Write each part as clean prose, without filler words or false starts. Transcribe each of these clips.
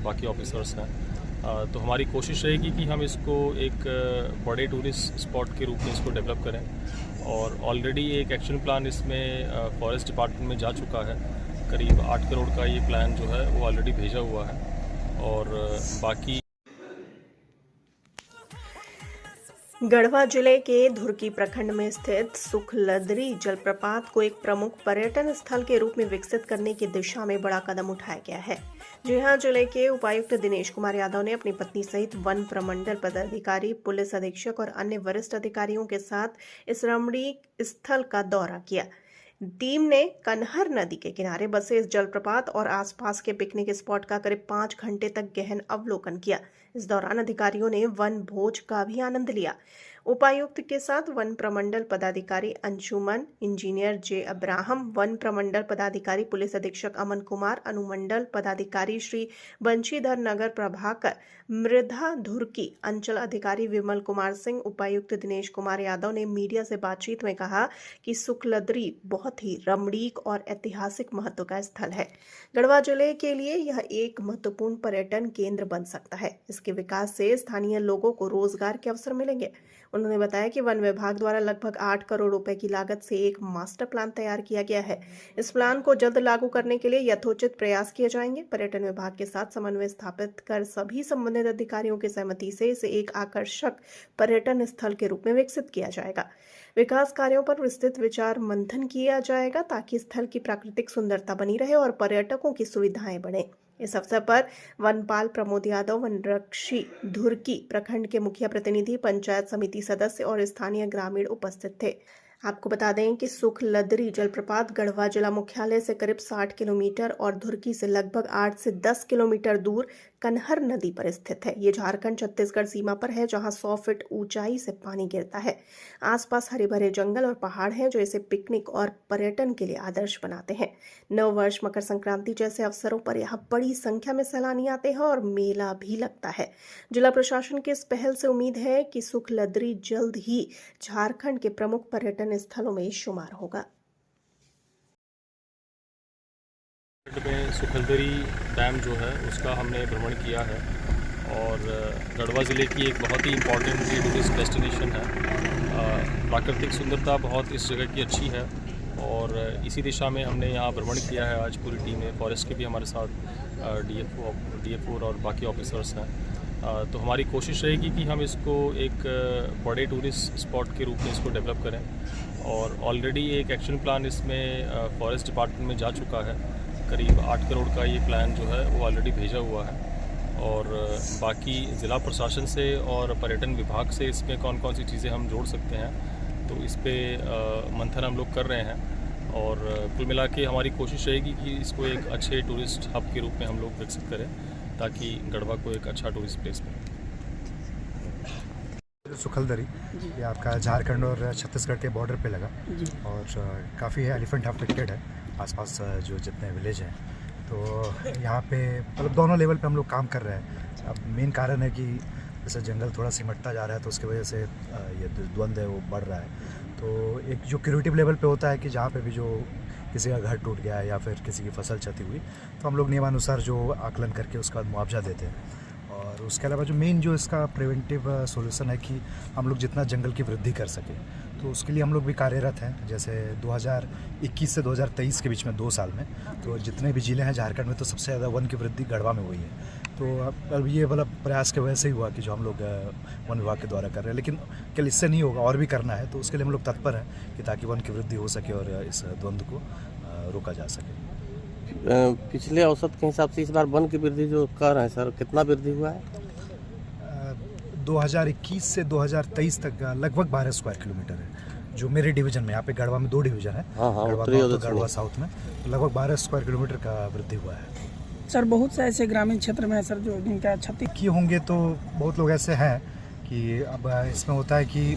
बाकी ऑफिसर्स हैं। तो हमारी कोशिश रहेगी कि हम इसको एक बड़े टूरिस्ट स्पॉट के रूप में इसको डेवलप करें और ऑलरेडी एक एक्शन प्लान इसमें फॉरेस्ट डिपार्टमेंट में जा चुका है। करीब 8 करोड़ का ये प्लान जो है वो ऑलरेडी भेजा हुआ है और बाकी गढ़वा जिले के धुर्की प्रखंड में स्थित सुखलदरी जलप्रपात को एक प्रमुख पर्यटन स्थल के रूप में विकसित करने की दिशा में बड़ा कदम उठाया गया है। जी हां, जिले के उपायुक्त दिनेश कुमार यादव ने अपनी पत्नी सहित वन प्रमंडल पदाधिकारी, पुलिस अधीक्षक और अन्य वरिष्ठ अधिकारियों के साथ इस रमणीक स्थल का दौरा किया। टीम ने कनहर नदी के किनारे बसे इस जलप्रपात और आसपास के पिकनिक स्पॉट का करीब 5 घंटे तक गहन अवलोकन किया। इस दौरान अधिकारियों ने वन भोज का भी आनंद लिया। उपायुक्त के साथ वन प्रमंडल पदाधिकारी अंशुमन, इंजीनियर जे अब्राहम, वन प्रमंडल पदाधिकारी पुलिस अधीक्षक अमन कुमार, अनुमंडल पदाधिकारी श्री बंशीधर नगर प्रभाकर, मृधा धुर्की अंचल अधिकारी विमल कुमार सिंह, उपायुक्त दिनेश कुमार यादव ने मीडिया से बातचीत में कहा कि सुखलदरी बहुत ही रमणीक और ऐतिहासिक महत्व का स्थल है। गढ़वा जिले के लिए यह एक महत्वपूर्ण पर्यटन केंद्र बन सकता है। इसके विकास से स्थानीय लोगों को रोजगार के अवसर मिलेंगे। उन्होंने बताया कि वन विभाग द्वारा लगभग 8 करोड़ रुपए की लागत से एक मास्टर प्लान तैयार किया गया है। इस प्लान को जल्द लागू करने के लिए यथोचित प्रयास किए जाएंगे। पर्यटन विभाग के साथ समन्वय स्थापित कर सभी संबंधित अधिकारियों की सहमति से इसे एक आकर्षक पर्यटन स्थल के रूप में विकसित किया जाएगा। विकास कार्यों पर विस्तृत विचार मंथन किया जाएगा ताकि स्थल की प्राकृतिक सुंदरता बनी रहे और पर्यटकों की सुविधाएं बढ़े। इस अवसर पर वनपाल प्रमोद यादव, वनरक्षी धुर्की प्रखंड के मुखिया प्रतिनिधि, पंचायत समिति सदस्य और स्थानीय ग्रामीण उपस्थित थे। आपको बता दें कि सुखलदरी जलप्रपात गढ़वा जिला मुख्यालय से करीब 60 किलोमीटर और धुर्की से लगभग 8 से 10 किलोमीटर दूर कनहर नदी पर स्थित है। ये झारखंड छत्तीसगढ़ सीमा पर है, जहां 100 फीट ऊंचाई से पानी गिरता है। आसपास हरे भरे जंगल और पहाड़ हैं जो इसे पिकनिक और पर्यटन के लिए आदर्श बनाते हैं। नव वर्ष, मकर संक्रांति जैसे अवसरों पर यहाँ बड़ी संख्या में सैलानी आते हैं और मेला भी लगता है। जिला प्रशासन की इस पहल से उम्मीद है कि सुखलदरी जल्द ही झारखंड के प्रमुख पर्यटन स्थलों में शुमार होगा। में सुखलदरी डैम जो है उसका हमने भ्रमण किया है और गढ़वा ज़िले की एक बहुत ही इम्पॉर्टेंट टूरिस्ट डेस्टिनेशन है। प्राकृतिक सुंदरता बहुत इस जगह की अच्छी है और इसी दिशा में हमने यहाँ भ्रमण किया है। आज पूरी टीम है, फॉरेस्ट के भी हमारे साथ डीएफओ और बाकी ऑफिसर्स हैं। तो हमारी कोशिश रहेगी कि हम इसको एक बड़े टूरिस्ट स्पॉट के रूप में इसको डेवलप करें और ऑलरेडी एक एक्शन प्लान इसमें फॉरेस्ट डिपार्टमेंट में जा चुका है। करीब 8 करोड़ का ये प्लान जो है वो ऑलरेडी भेजा हुआ है और बाकी ज़िला प्रशासन से और पर्यटन विभाग से इसमें कौन कौन सी चीज़ें हम जोड़ सकते हैं, तो इस पर मंथन हम लोग कर रहे हैं और कुल मिला के हमारी कोशिश रहेगी कि इसको एक अच्छे टूरिस्ट हब के रूप में हम लोग विकसित करें ताकि गढ़वा को एक अच्छा टूरिस्ट प्लेस मिले। सुखलदरी ये आपका झारखंड और छत्तीसगढ़ के बॉर्डर पे लगा और काफ़ी एलिफेंट अफेक्टेड है आसपास जो जितने विलेज हैं। तो यहाँ पे मतलब दोनों लेवल पे हम लोग काम कर रहे हैं। अब मेन कारण है कि जैसे जंगल थोड़ा सिमटता जा रहा है तो उसकी वजह से ये द्वंद्व है वो बढ़ रहा है। तो एक जो क्रिएटिव लेवल पे होता है कि जहाँ पे भी जो किसी का घर टूट गया या फिर किसी की फसल क्षति हुई तो हम लोग नियमानुसार जो आकलन करके उसका मुआवजा देते हैं। और उसके अलावा जो मेन जो इसका प्रिवेंटिव सॉल्यूशन है कि हम लोग जितना जंगल की वृद्धि कर सकें, तो उसके लिए हम लोग भी कार्यरत हैं। जैसे 2021 से 2023 के बीच में 2 साल में तो जितने भी जिले हैं झारखंड में तो सबसे ज़्यादा वन की वृद्धि गढ़वा में हुई है। तो अब ये वाला प्रयास के वजह से ही हुआ कि जो हम लोग वन विभाग के द्वारा कर रहे हैं, लेकिन कल इससे नहीं होगा, और भी करना है। तो उसके लिए हम लोग तत्पर हैं कि ताकि वन की वृद्धि हो सके और इस द्वंद्व को रोका जा सके। पिछले औसत के हिसाब से इस बार वन की वृद्धि जो कर रहे हैं सर, कितना वृद्धि हुआ है? 2021 से 2023 तक लगभग 12 स्क्वायर किलोमीटर है जो मेरे डिवीजन में। यहाँ पे गढ़वा में 2 डिवीजन है, गढ़वा नॉर्थ और गढ़वा साउथ में, तो लगभग 12 स्क्वायर किलोमीटर का वृद्धि हुआ है। सर बहुत से ऐसे ग्रामीण क्षेत्र में है सर जो जिनका क्षति किए होंगे, तो बहुत लोग ऐसे हैं कि अब इसमें होता है कि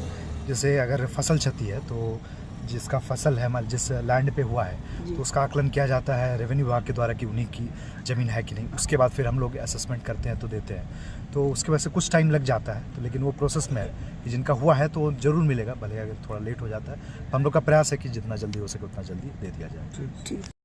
जैसे अगर फसल क्षति है तो जिसका फसल है जिस लैंड पे हुआ है तो उसका आकलन किया जाता है रेवेन्यू विभाग के द्वारा कि उन्हीं की ज़मीन है कि नहीं। उसके बाद फिर हम लोग असेसमेंट करते हैं तो देते हैं। तो उसके वजह से कुछ टाइम लग जाता है, तो लेकिन वो प्रोसेस में है कि जिनका हुआ है तो ज़रूर मिलेगा, भले अगर थोड़ा लेट हो जाता है। हम लोग का प्रयास है कि जितना जल्दी हो सके उतना जल्दी दे दिया जाए।